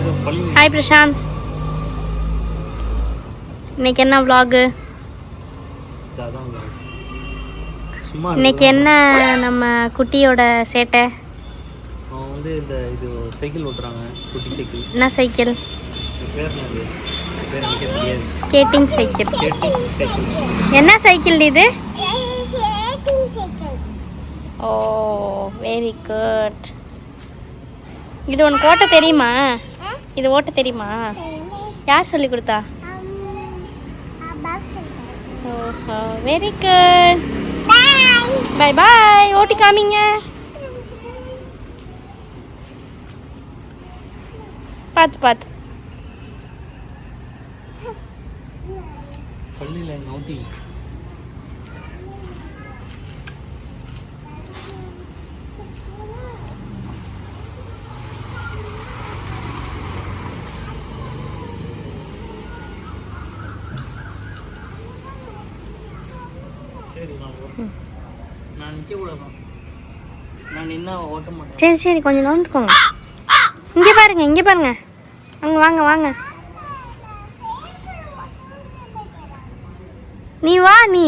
Hi Prashanth, இன்னைக்கு என்ன vlog? இன்னைக்கு என்ன நம்ம குட்டியோட சேட்டை? அவன் வந்து இது சைக்கிள் ஓட்டுறாங்க, குட்டி சைக்கிள். என்ன சைக்கிள்? Skating cycle. என்ன சைக்கிள் இது? ஓ வெரி குட். இது உனக்கு ஓட்ட தெரியுமா? இது ஓட்ட தெரியுமா? யார் சொல்லி கொடுத்தா? ஓஹோ வெரி குட். Bye bye. ஓட்டி காமிங்க. பார்த்து பார்த்து. பள்ளியில் நோத்தி நான் நிற்க கூடாதான். நான் நின்னா ஓட்ட மாட்டேன். சரி சரி கொஞ்சம் நோந்துக்கோங்க. இங்கே பாருங்க, இங்கே பாருங்க. அங்கே வாங்க வாங்க. நீ வா, நீ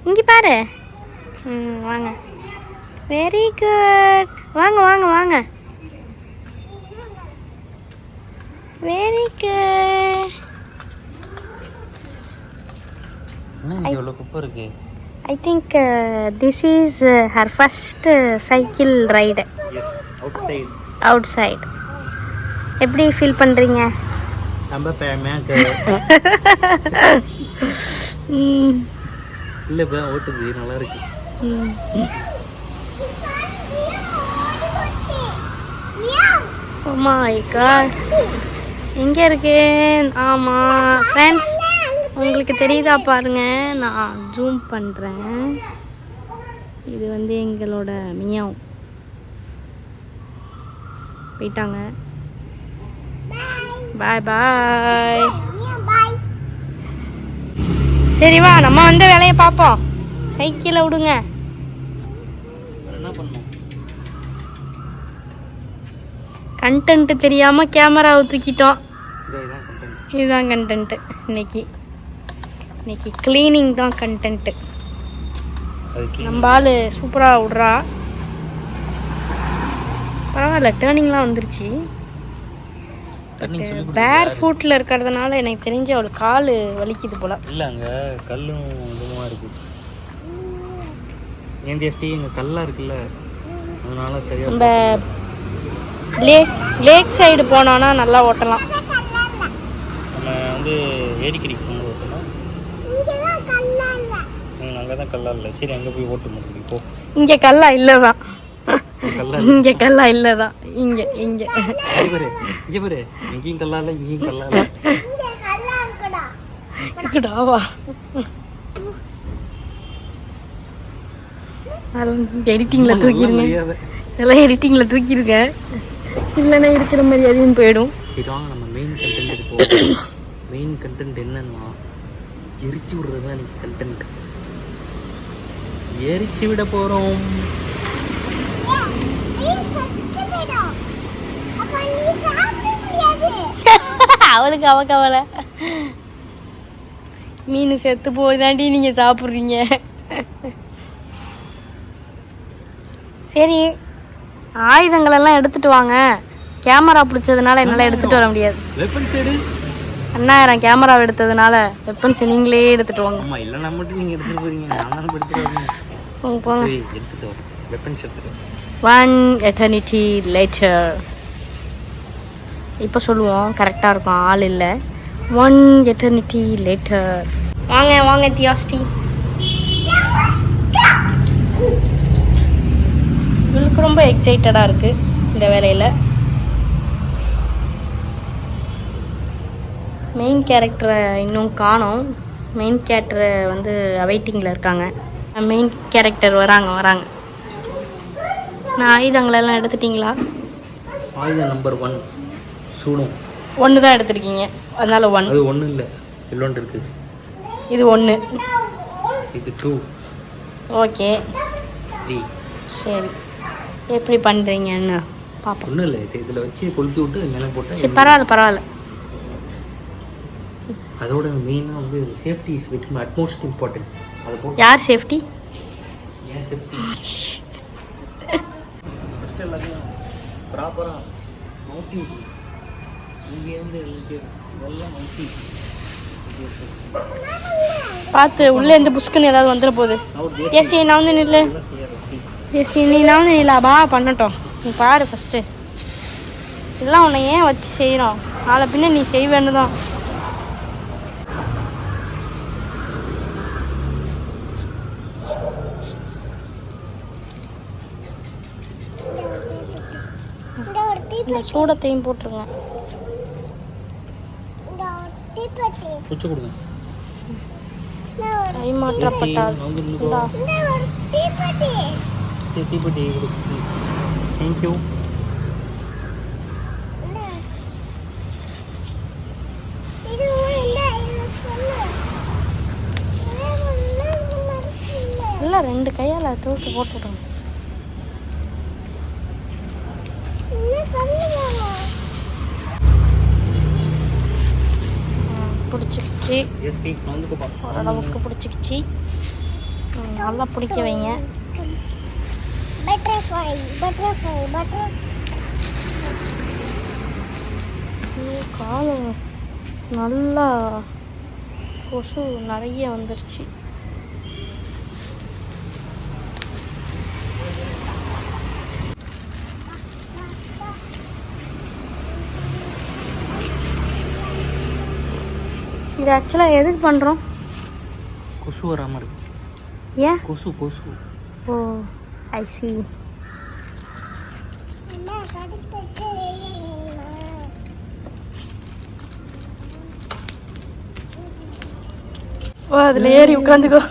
இங்கே பாரு. வாங்க. Very good. வாங்க வாங்க வாங்க. Very good. என்ன இவ்வளோ குப்பை இருக்கு? I think this is her first cycle ride. Yes, outside. Outside. எப்படி ஃபீல் பண்ணுறீங்க? நம்ம மேக்க இல்லை இப்போ ஓட்டுது, நல்லா இருக்கு. Oh my god. எங்கே இருக்கு? ஆமாம் ஃப்ரெண்ட்ஸ், உங்களுக்கு தெரியுதா பாருங்க, நான் ஜூம் பண்ணுறேன். இது வந்து எங்களோட மியாவ். போயிட்டாங்க. பாய் பாய். சரி வா, நம்ம வந்து வேலையை பார்ப்போம். சைக்கிளை விடுங்க. என்ன பண்ணோம்? கண்டென்ட் தெரியாமல் கேமராவை தூக்கிட்டோம். இதுதான் கண்டென்ட்டு இன்னைக்கு. இன்னைக்கு க்ளீனிங் தான் கண்டென்ட்டு. நம்ம ஆள் சூப்பராக விட்றா. பரவாயில்ல, டேர்னிங்லாம் வந்துருச்சு. பேர் ஃபுட்டில் இருக்கிறதுனால எனக்கு தெரிஞ்சு அவளுக்கு கால் வலிக்குது போல். இல்லை, அங்கே கல்லும் இதுமாக இருக்குது. ஏந்தியாஸ்டி இங்கே கல்லாக இருக்குல்ல, அதனால சரியாக நம்ம லேக் சைடு போனோன்னா நல்லா ஓட்டலாம். நம்ம வந்து ஏடிக்கடிக்கு போகும்போது ஓட்டலாம். அங்கே தான் கல்லா இல்லை. சரி, அங்கே போய் ஓட்ட முடியும். போ. இங்கே கல்லா இல்லை தான். இங்கே கல்லா இல்லை தான். இங்கே இங்கே பாரு, இங்கே பாரு, இங்கேயும் கல்லா இல்லை, இங்கேயும் கல்லா இல்லை. இருக்குடாவா? எடிட்டிங்கில் தூக்கிடுங்க. இதெல்லாம் எடிட்டிங்கில் தூக்கிடுங்க, இல்லைன்னா இருக்கிற மாதிரி அதையும் போயிடும். இதாங்க நம்ம மெயின் கண்டென்ட்டுக்கு போவோம். மெயின் கண்டென்ட் என்னன்னா, எரிச்சு விடுறது தான் எனக்கு கண்டென்ட். எரிச்சு விட போகிறோம். அவளுக்கு அவ கவலை. மீன் செத்து போய்தாண்டி நீங்கள் சாப்பிட்றீங்க. சரி, ஆயுதங்களெல்லாம் எடுத்துகிட்டு வாங்க. கேமரா பிடிச்சதுனால என்னால் எடுத்துகிட்டு வர முடியாது. வெப்பன்ஸ் எடு. 5000 கேமராவை எடுத்ததுனால வெப்பன்ஸ் நீங்களே எடுத்துகிட்டு வாங்க. ஆமாம், இல்லை நம்ம மட்டும் நீங்கள் எடுத்துகிட்டு போகிறீங்க, நான் எடுத்துகிட்டு போங்க. எடுத்துகிட்டு வரேன். வெப்பன்ஸ் எடுத்துகிட்டு 1 eternity later. இப்போ சொல்லுவோம், கரெக்டாக இருக்கும். ஆள் இல்லை. 1 eternity later. வாங்க வாங்க தியாஸ்டி. இவளுக்கு ரொம்ப எக்ஸைட்டடாக இருக்குது இந்த வேலையில். மெயின் கேரக்டரை இன்னும் காணோம். மெயின் கேரக்டரை வந்து அவைட்டிங்கில் இருக்காங்க. மெயின் கேரக்டர் வராங்க. நான் ஆயுதங்களெல்லாம் எடுத்துட்டிங்களா? ஆயுதம் நம்பர் 1 சூடும். 1 தான் எடுத்துருக்கீங்க, அதனால 1. அது 1 இல்லை, எல்லோண்டு இருக்குது. இது 1, இது 2. ஓகே 3. சரி. எப்படி பண்ணுறீங்கன்னு பார்ப்போம். ஒன்றும் இல்லை, இதில் வச்சு கொளுத்தி விட்டு மேலே போட்டால் சரி பரவாயில்ல. அதோட மெயினாக வந்து safety is very utmost important. அதை போட்டு யார் சேஃப்டி? ஏன் சேஃப்டி? ஃபஸ்ட்டு எல்லாத்தையும் ப்ராப்பராக நோட்டி இங்கேருந்து எல்லாம் நோட்டி பார்த்து உள்ளே எந்த புஷ்குன்னு ஏதாவது வந்துட போகுது. ஜெஸ்டி நான் வந்து நில்லு. ஜெஸ்டி நீ நான் வந்து நில்லாபா பண்ணட்டும். நீ பாரு ஃபஸ்ட்டு. இதெல்லாம் உன்னை ஏன் வச்சு செய்கிறோம்? நாளை பின்ன நீ செய்வேன்னு தான். இந்த சூடத்தையும் போட்டுருங்க. குச்சி கொடுங்க. கைமாற்றப்பட்டால் தீப்பெட்டி கொடுக்கு. தேங்க்யூ. இல்லை 2 கையால் தூக்கி போட்டுவிடுங்க. பிடிச்சிக்கிச்சு, ஓரளவுக்கு பிடிச்சிக்கிச்சு. நல்லா பிடிக்க வைங்க. காலம் நல்லா கொசு நிறைய வந்துருச்சு. இது ஆக்சுவலாக எதுக்கு பண்ணுறோம்? கொசு வராமல் இருக்கு. ஏன்? கொசு. ஓ ஐ சி. ஓ அதில் ஏறி உட்காந்துக்கோ.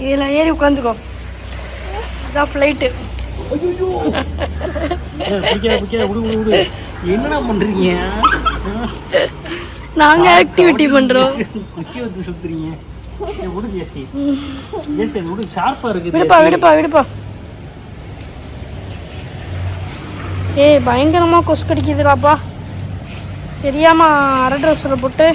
இதில் ஏறி உட்காந்துக்கோ. அதான் ஃப்ளைட்டு. என்னடா பண்றீங்க? நாங்க ஆக்டிவிட்டி பண்றோம். குச்சி வந்து சுத்துறீங்க. விடு ஜெஸ்டி. ஜெஸ்டி விடு, ஷார்ப்பா இருக்கு. விடுப்பா. ஏய் பயங்கரமா கொசு கடிக்குதுடாப்பா. தெரியாம அரை ட்ரௌசரை போட்டு.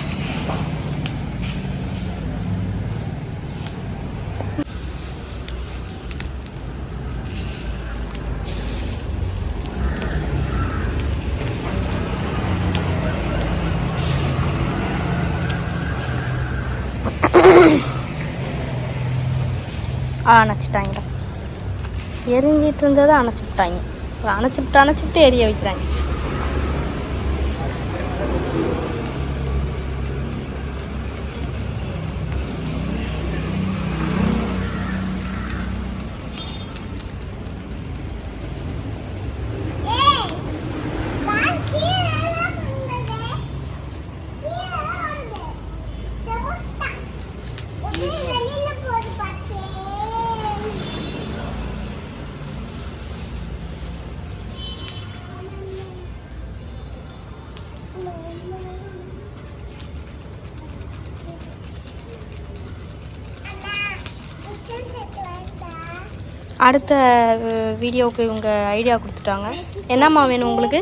அணைச்சிட்டாங்கடா. எரிஞ்சிட்டு இருந்ததை அணைச்சிட்டாங்க. அணைச்சிட்டு எரிய வைக்கிறாங்க. அடுத்த வீடியோவுக்கு இவங்க ஐடியா கொடுத்துட்டாங்க. என்னம்மா வேணும் உங்களுக்கு?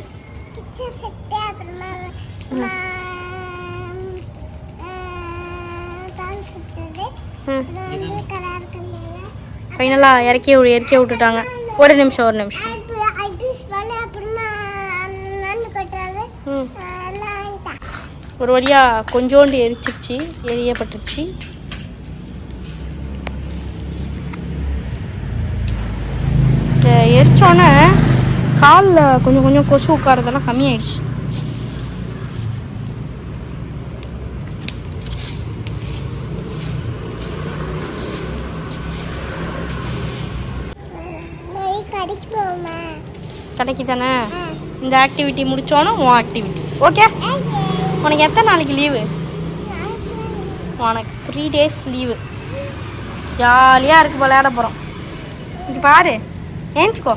ஃபைனலாக இறக்கி விட்டுட்டாங்க. ஒரு நிமிஷம். ஒரு வழியாக கொஞ்சோண்டு எரியப்பட்டுருச்சு. எரிச்சோன்னே காலில் கொஞ்சம் கொசு உட்காரதெல்லாம் கம்மியாயிடுச்சு. கடைக்கு தானே? இந்த ஆக்டிவிட்டி முடிச்சோன்னா உன் ஆக்டிவிட்டி. ஓகே, உனக்கு எத்தனை நாளைக்கு லீவு? உனக்கு 3 days லீவு. ஜாலியாக இருக்கு, விளையாட போகிறோம். இங்கே பாரு, ஏஞ்சிக்கோ.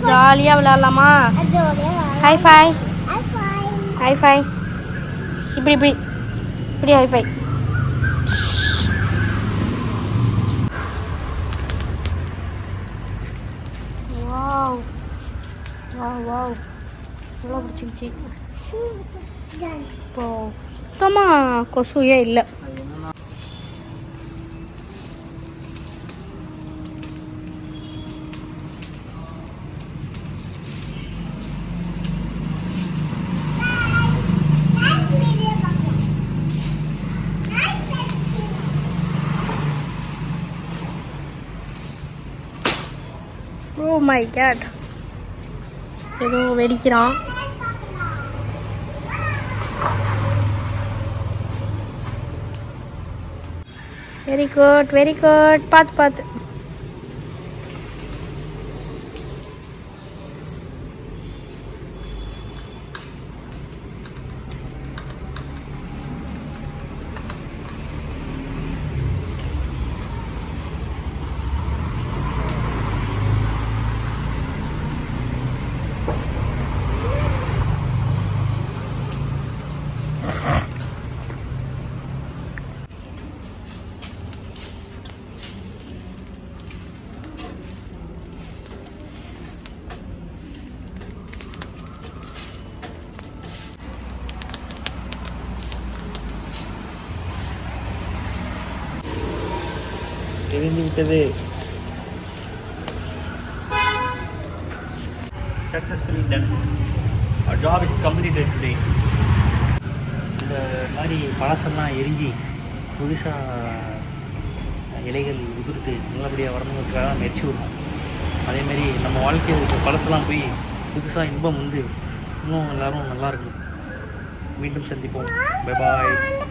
ஜாலியாக விளையாடலாமா? ஹைஃபை. இப்படி ஹைஃபை. வாவ், நல்லா பிடிச்சிக்கிச்சு. இப்போ சுத்தமாக கொசுவே இல்லை. ஓ மை காட், ஏதோ வெடிக்கிறான். Very good very good. பார்த்து பார்த்து. தெரிந்து விட்டது. Successfully done. Our job is completed today. இந்த மாதிரி பழசெல்லாம் எரிஞ்சு புதுசாக இலைகள் உதிர்த்து நல்லபடியாக வரணுங்கிறதுக்காக முயற்சி விடுவோம். அதேமாரி நம்ம வாழ்க்கையில் இருக்க பழசெல்லாம் போய் புதுசாக இன்பம் வந்து இன்னும் எல்லோரும் நல்லா இருக்கணும். மீண்டும் சந்திப்போம். Bye bye.